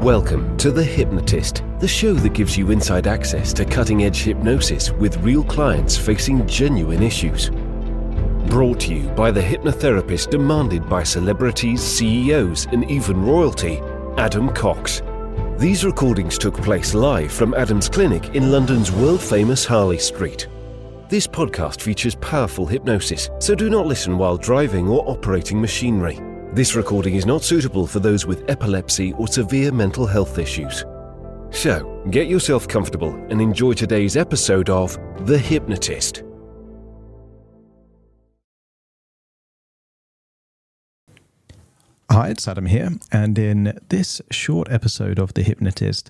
Welcome to The Hypnotist, the show that gives you inside access to cutting-edge hypnosis with real clients facing genuine issues. Brought to you by the hypnotherapist demanded by celebrities, CEOs, and even royalty, Adam Cox. These recordings took place live from Adam's clinic in London's world-famous Harley Street. This podcast features powerful hypnosis, so do not listen while driving or operating machinery. This recording is not suitable for those with epilepsy or severe mental health issues. So, get yourself comfortable and enjoy today's episode of The Hypnotist. Hi, it's Adam here, and in this short episode of The Hypnotist,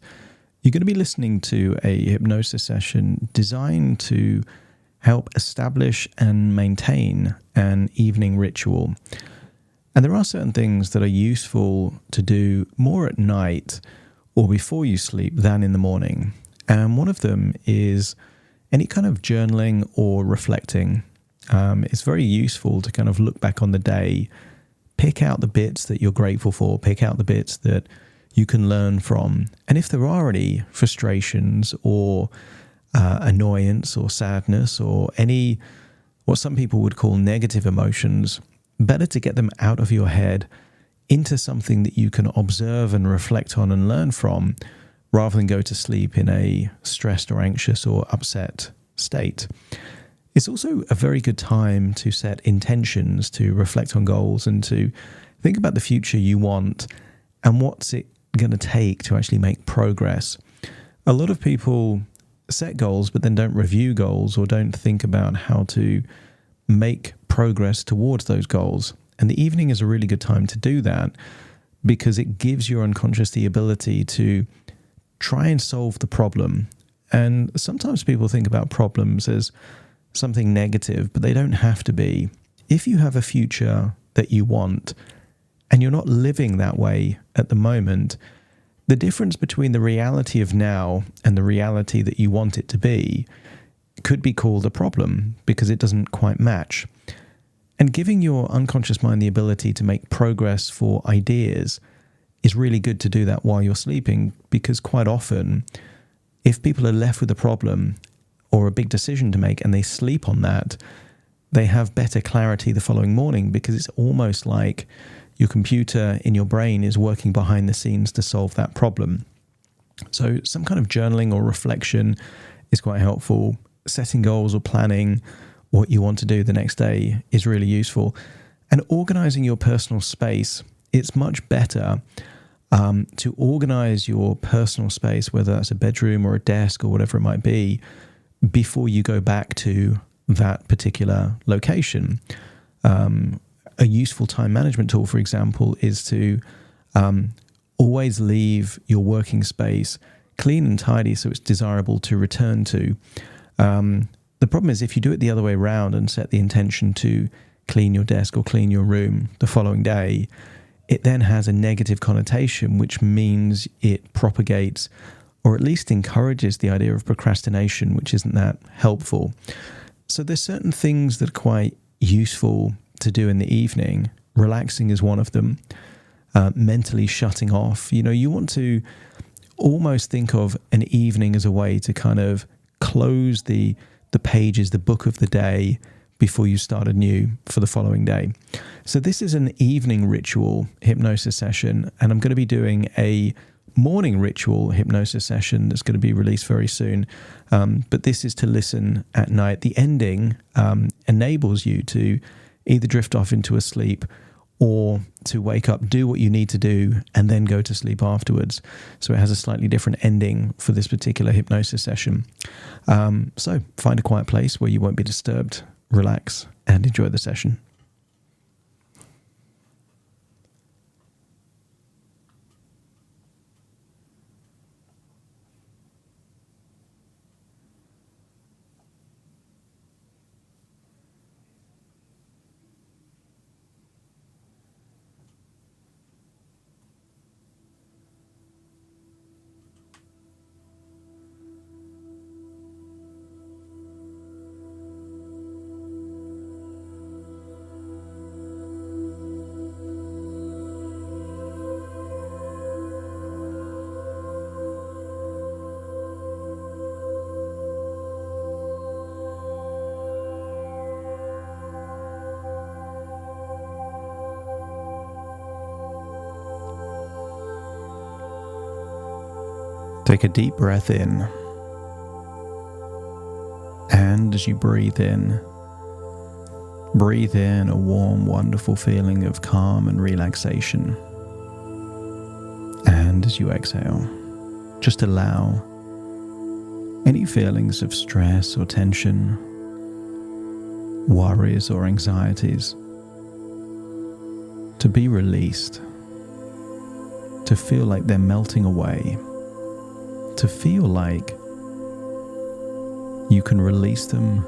you're going to be listening to a hypnosis session designed to help establish and maintain an evening ritual. And there are certain things that are useful to do more at night or before you sleep than in the morning. And one of them is any kind of journaling or reflecting. It's very useful to kind of look back on the day, pick out the bits that you're grateful for, pick out the bits that you can learn from. And if there are any frustrations or annoyance or sadness or any, what some people would call negative emotions, better to get them out of your head into something that you can observe and reflect on and learn from, rather than go to sleep in a stressed or anxious or upset state. It's also a very good time to set intentions, to reflect on goals, and to think about the future you want and what's it going to take to actually make progress. A lot of people set goals but then don't review goals or don't think about how to make progress towards those goals. And the evening is a really good time to do that because it gives your unconscious the ability to try and solve the problem. And sometimes people think about problems as something negative, but they don't have to be. If you have a future that you want and you're not living that way at the moment, the difference between the reality of now and the reality that you want it to be could be called a problem because it doesn't quite match. And giving your unconscious mind the ability to make progress for ideas is really good to do that while you're sleeping, because quite often, if people are left with a problem or a big decision to make and they sleep on that, they have better clarity the following morning because it's almost like your computer in your brain is working behind the scenes to solve that problem. So some kind of journaling or reflection is quite helpful. Setting goals or planning what you want to do the next day is really useful. And organizing your personal space, it's much better to organize your personal space, whether that's a bedroom or a desk or whatever it might be, before you go back to that particular location. A useful time management tool, for example, is to always leave your working space clean and tidy so it's desirable to return to. The problem is if you do it the other way around and set the intention to clean your desk or clean your room the following day, it then has a negative connotation, which means it propagates or at least encourages the idea of procrastination, which isn't that helpful. So there's certain things that are quite useful to do in the evening. Relaxing is one of them. Mentally shutting off. You want to almost think of an evening as a way to kind of close the pages, the book of the day, before you start anew for the following day. So this is an evening ritual hypnosis session, and I'm going to be doing a morning ritual hypnosis session that's going to be released very soon. But this is to listen at night. The ending enables you to either drift off into a sleep or to wake up, do what you need to do, and then go to sleep afterwards. So it has a slightly different ending for this particular hypnosis session. So find a quiet place where you won't be disturbed, relax, and enjoy the session. Take a deep breath in. And as you breathe in a warm, wonderful feeling of calm and relaxation. And as you exhale, just allow any feelings of stress or tension, worries or anxieties to be released, to feel like they're melting away, to feel like you can release them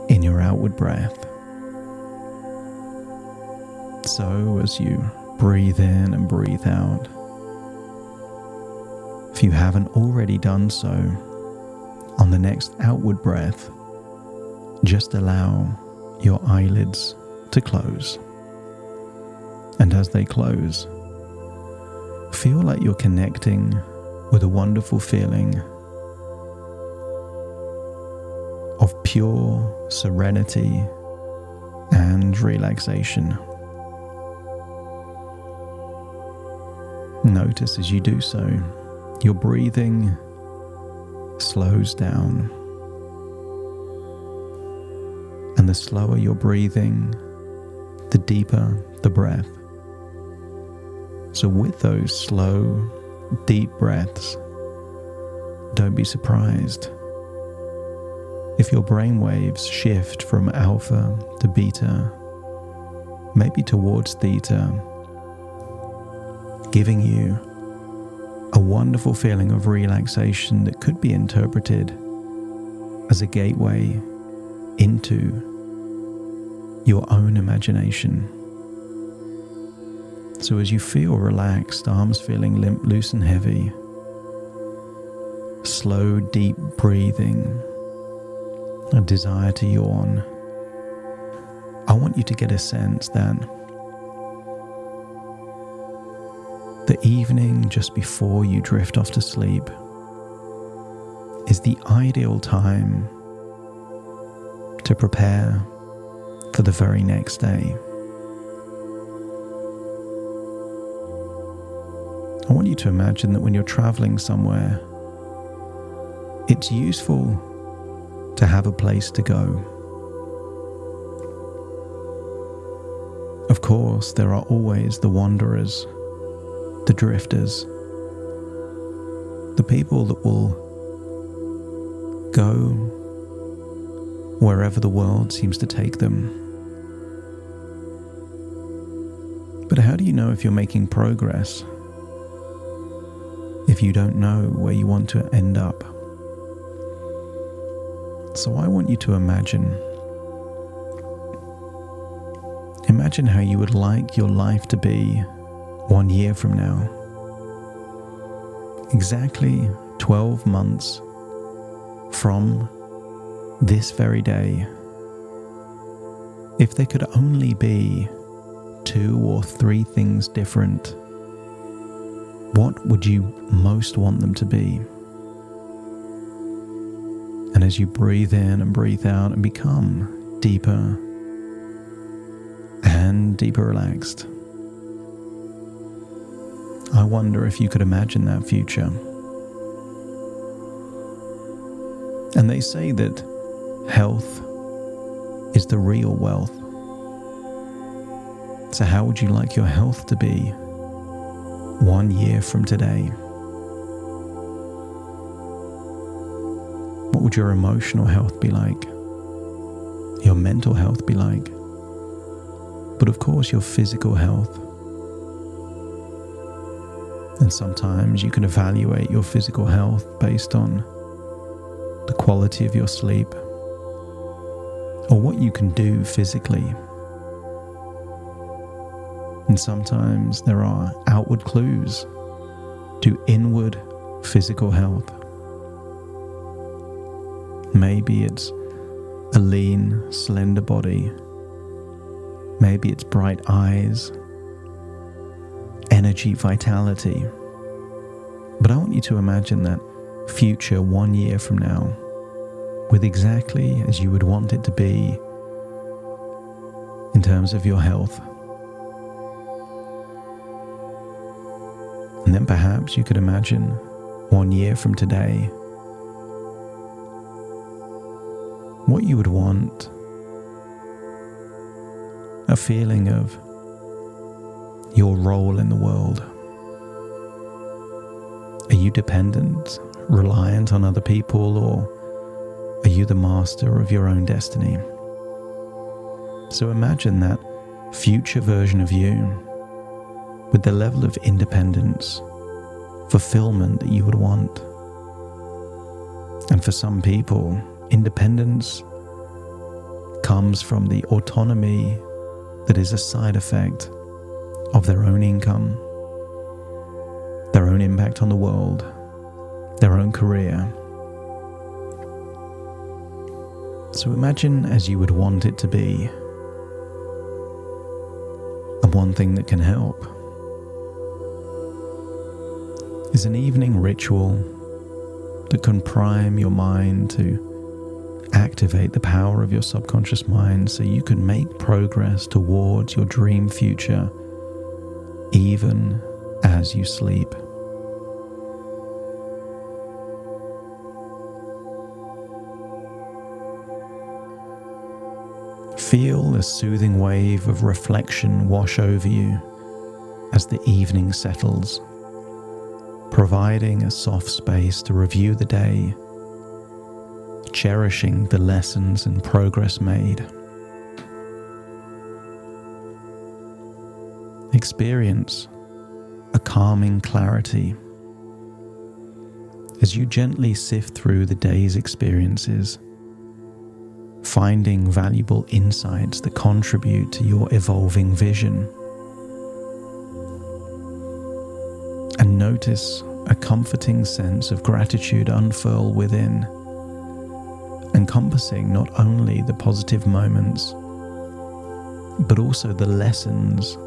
in your outward breath. So as you breathe in and breathe out, if you haven't already done so, on the next outward breath, just allow your eyelids to close. And as they close, feel like you're connecting with a wonderful feeling of pure serenity and relaxation. Notice as you do so, your breathing slows down. And the slower you're breathing, the deeper the breath. So with those slow, deep breaths, don't be surprised if your brain waves shift from alpha to beta, maybe towards theta, giving you a wonderful feeling of relaxation that could be interpreted as a gateway into your own imagination. So as you feel relaxed, arms feeling limp, loose and heavy, slow, deep breathing, a desire to yawn, I want you to get a sense that the evening just before you drift off to sleep is the ideal time to prepare for the very next day. I want you to imagine that when you're traveling somewhere, it's useful to have a place to go. Of course, there are always the wanderers, the drifters, the people that will go wherever the world seems to take them. But how do you know if you're making progress if you don't know where you want to end up? So I want you to imagine how you would like your life to be 1 year from now. Exactly 12 months from this very day. If there could only be 2 or 3 things different, what would you most want them to be? And as you breathe in and breathe out and become deeper and deeper relaxed, I wonder if you could imagine that future. And they say that health is the real wealth. So how would you like your health to be 1 year from today? What would your emotional health be like? Your mental health be like? But of course, your physical health. And sometimes you can evaluate your physical health based on the quality of your sleep or what you can do physically. And sometimes there are outward clues to inward physical health. Maybe it's a lean, slender body. Maybe it's bright eyes, energy, vitality. But I want you to imagine that future 1 year from now with exactly as you would want it to be in terms of your health. And then perhaps you could imagine 1 year from today, what you would want, a feeling of your role in the world. Are you dependent, reliant on other people, or are you the master of your own destiny? So imagine that future version of you with the level of independence, fulfillment that you would want. And for some people, independence comes from the autonomy that is a side effect of their own income, their own impact on the world, their own career. So imagine as you would want it to be. And one thing that can help is an evening ritual that can prime your mind to activate the power of your subconscious mind so you can make progress towards your dream future even as you sleep. Feel a soothing wave of reflection wash over you as the evening settles, providing a soft space to review the day, cherishing the lessons and progress made. Experience a calming clarity as you gently sift through the day's experiences, finding valuable insights that contribute to your evolving vision. And notice a comforting sense of gratitude unfurl within, encompassing not only the positive moments, but also the lessons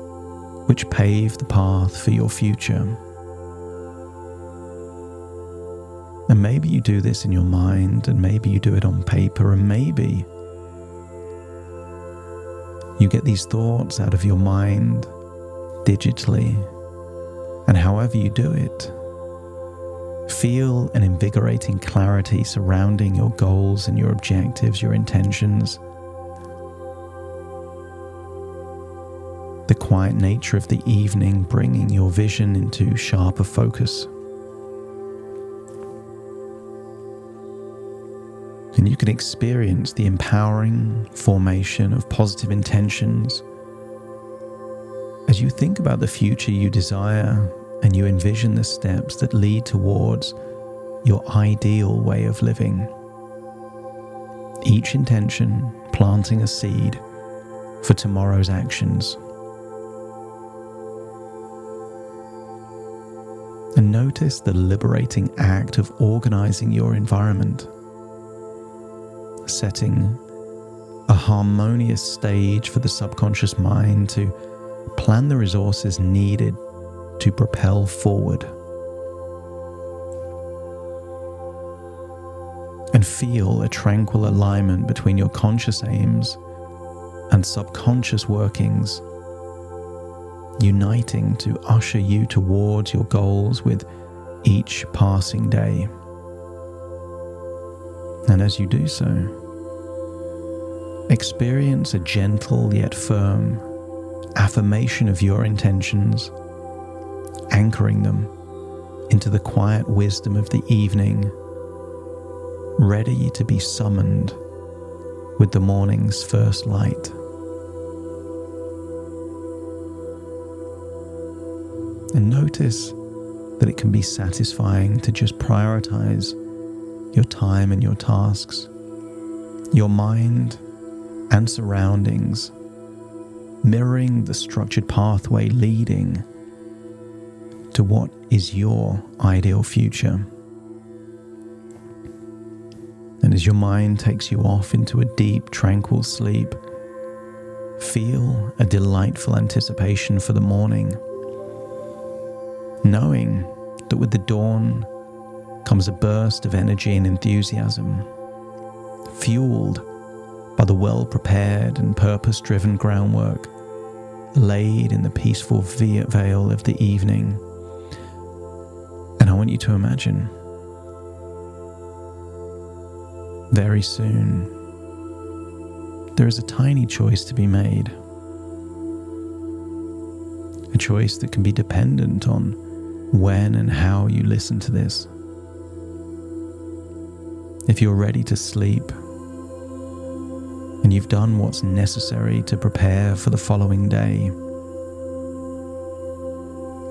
which pave the path for your future. And maybe you do this in your mind, and maybe you do it on paper, and maybe you get these thoughts out of your mind digitally. And however you do it, feel an invigorating clarity surrounding your goals and your objectives, your intentions. The quiet nature of the evening bringing your vision into sharper focus. And you can experience the empowering formation of positive intentions as you think about the future you desire and you envision the steps that lead towards your ideal way of living. Each intention planting a seed for tomorrow's actions. And notice the liberating act of organizing your environment, setting a harmonious stage for the subconscious mind to plan the resources needed to propel forward. And feel a tranquil alignment between your conscious aims and subconscious workings, uniting to usher you towards your goals with each passing day. And as you do so, experience a gentle yet firm affirmation of your intentions, anchoring them into the quiet wisdom of the evening, ready to be summoned with the morning's first light. And notice that it can be satisfying to just prioritize your time and your tasks, your mind and surroundings, mirroring the structured pathway leading to what is your ideal future. And as your mind takes you off into a deep, tranquil sleep, feel a delightful anticipation for the morning, knowing that with the dawn comes a burst of energy and enthusiasm, fueled by the well-prepared and purpose-driven groundwork laid in the peaceful veil of the evening. And I want you to imagine very soon there is a tiny choice to be made. A choice that can be dependent on when and how you listen to this. If you're ready to sleep and you've done what's necessary to prepare for the following day,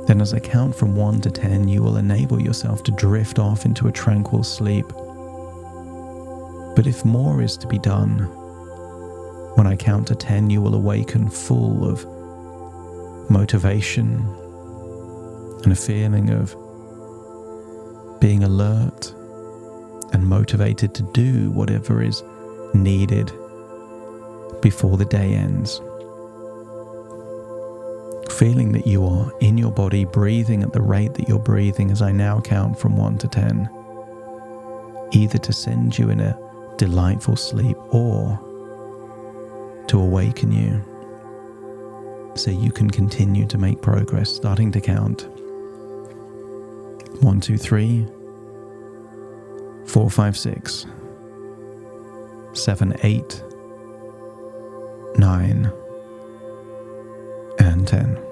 then as I count from 1 to 10, you will enable yourself to drift off into a tranquil sleep. But if more is to be done, when I count to 10, you will awaken full of motivation and a feeling of being alert and motivated to do whatever is needed before the day ends. Feeling that you are in your body, breathing at the rate that you're breathing as I now count from 1 to 10, either to send you in a delightful sleep or to awaken you so you can continue to make progress, starting to count 1, 2, 3, 4, 5, 6, 7, 8, 9, and 10.